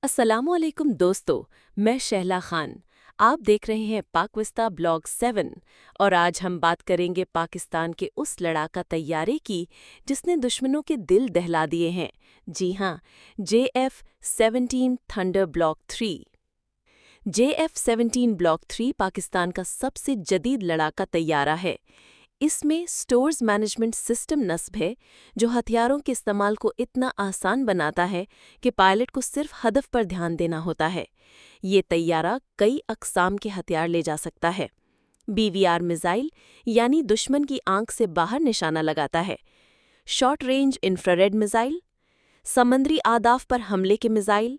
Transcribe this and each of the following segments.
अस्सलामुअलैकुम दोस्तों, मैं शहला खान। आप देख रहे हैं पाकविस्ता ब्लॉग 7 और आज हम बात करेंगे पाकिस्तान के उस लड़ाका तैयारे की जिसने दुश्मनों के दिल दहला दिए हैं। जी हाँ, JF-17 thunder block 3। JF-17 block 3 Pakistan का सबसे जदीद लड़ाका तैयारा है। इसमें स्टोर्स मैनेजमेंट सिस्टम नस्ब है जो हथियारों के इस्तेमाल को इतना आसान बनाता है कि पायलट को सिर्फ हदफ पर ध्यान देना होता है। ये तैयारा कई अक़साम के हथियार ले जा सकता है। BVR मिसाइल यानी दुश्मन की आंख से बाहर निशाना लगाता है। शॉर्ट रेंज इंफ्रारेड मिसाइल, समंदरी आदाफ पर हमले के missile,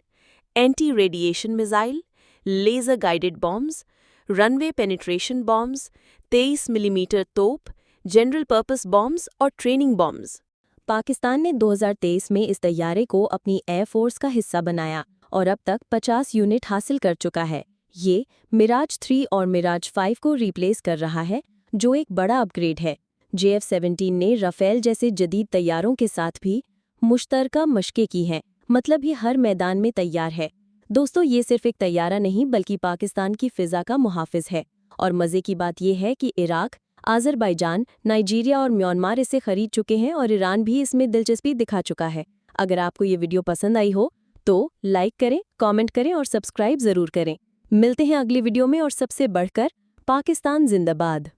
anti radiation missile, laser guided bombs, runway penetration bombs, 23 millimetre तोप, जनरल पर्पस बॉम्ब्स और ट्रेनिंग बॉम्ब्स। पाकिस्तान ने 2023 में इस तैयारे को अपनी एयरफोर्स का हिस्सा बनाया और अब तक 50 यूनिट हासिल कर चुका है। ये मिराज 3 और मिराज 5 को रिप्लेस कर रहा है, जो एक बड़ा अपग्रेड है। JF-17 ने राफेल जैसे जदीद तैयारों के साथ भी मुश्तरका मशक़ें की हैं, मतलब ये हर मैदान में तैयार है। दोस्तों, ये सिर्फ एक तैयारा नहीं बल्कि पाकिस्तान की फ़िज़ा का मुहाफ़िज़ है। और मज़े की बात यह है कि इराक, अज़रबैजान, नाइजीरिया और म्यांमार इसे खरीद चुके हैं और ईरान भी इसमें दिलचस्पी दिखा चुका है। अगर आपको ये वीडियो पसंद आई हो तो लाइक करें, कमेंट करें और सब्सक्राइब ज़रूर करें। मिलते हैं अगली वीडियो में और सबसे बढ़कर पाकिस्तान जिंदाबाद।